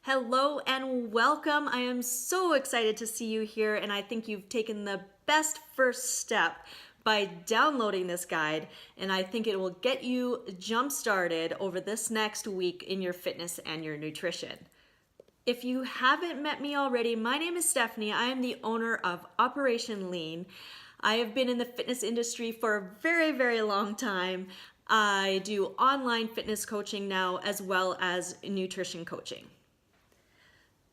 Hello and welcome. I am so excited to see you here, and I think you've taken the best first step by downloading this guide, and I think it will get you jump started over this next week in your fitness and your nutrition. If you haven't met me already, my name is Stephanie. I am the owner of Operation Lean. I have been in the fitness industry for a very, very long time. I do online fitness coaching now as well as nutrition coaching.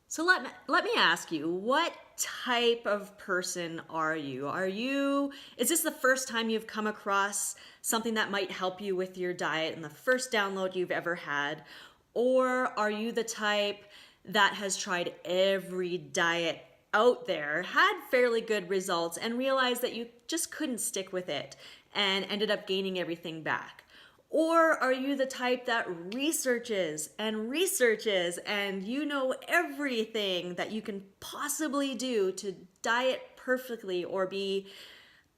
So let me ask you, what type of person are you? Is this the first time you've come across something that might help you with your diet and the first download you've ever had? Or are you the type that has tried every diet out there, had fairly good results, and realized that you just couldn't stick with it and ended up gaining everything back? Or are you the type that researches and you know everything that you can possibly do to diet perfectly or be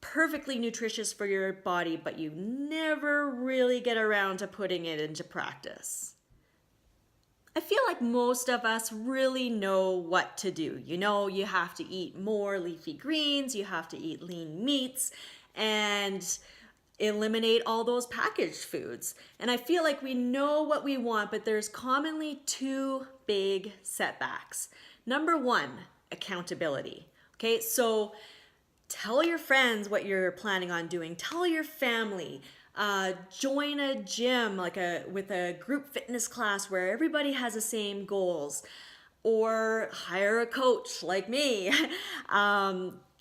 perfectly nutritious for your body, but you never really get around to putting it into practice? I feel like most of us really know what to do. You know, you have to eat more leafy greens, you have to eat lean meats, and eliminate all those packaged foods. And I feel like we know what we want, but there's commonly two big setbacks. Number one, accountability. Okay, so tell your friends what you're planning on doing. Tell your family. Join a gym with a group fitness class where everybody has the same goals, or hire a coach like me,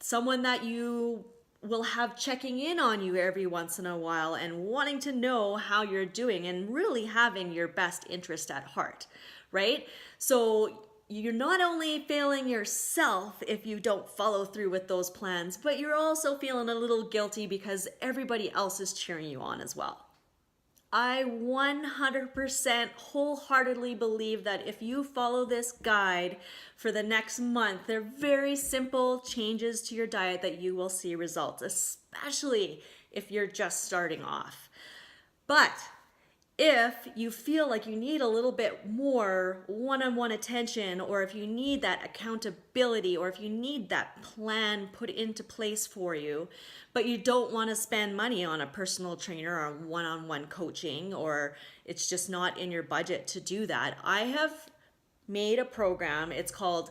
someone that you will have checking in on you every once in a while and wanting to know how you're doing and really having your best interest at heart, right? So you're not only failing yourself if you don't follow through with those plans, but you're also feeling a little guilty because everybody else is cheering you on as well. I 100% wholeheartedly believe that if you follow this guide for the next month, they're very simple changes to your diet that you will see results, especially if you're just starting off. But if you feel like you need a little bit more one-on-one attention, or if you need that accountability, or if you need that plan put into place for you, but you don't want to spend money on a personal trainer or one-on-one coaching, or it's just not in your budget to do that, I have made a program. It's called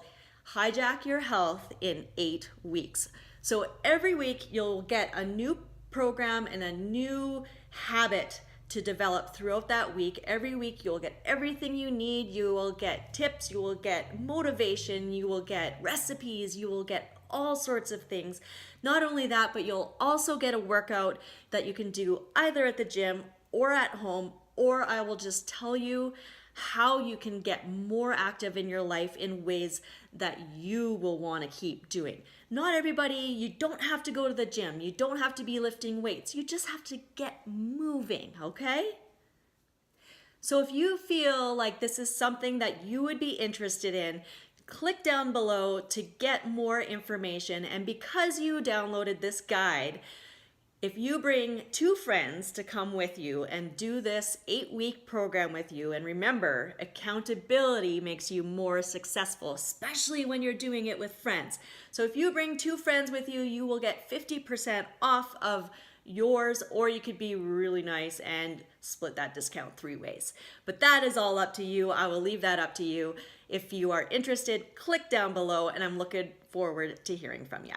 Hijack Your Health in 8 weeks. So every week you'll get a new program and a new habit to develop throughout that week. Every week you'll get everything you need. You will get tips, you will get motivation, you will get recipes, you will get all sorts of things. Not only that, but you'll also get a workout that you can do either at the gym or at home, or I will just tell you how you can get more active in your life in ways that you will want to keep doing. Not everybody, you don't have to go to the gym. You don't have to be lifting weights. You just have to get moving, okay? So if you feel like this is something that you would be interested in, click down below to get more information. And because you downloaded this guide, if you bring 2 friends to come with you and do this 8-week program with you, and remember, accountability makes you more successful, especially when you're doing it with friends. So if you bring 2 friends with you, you will get 50% off of yours, or you could be really nice and split that discount 3 ways. But that is all up to you. I will leave that up to you. If you are interested, click down below, and I'm looking forward to hearing from you.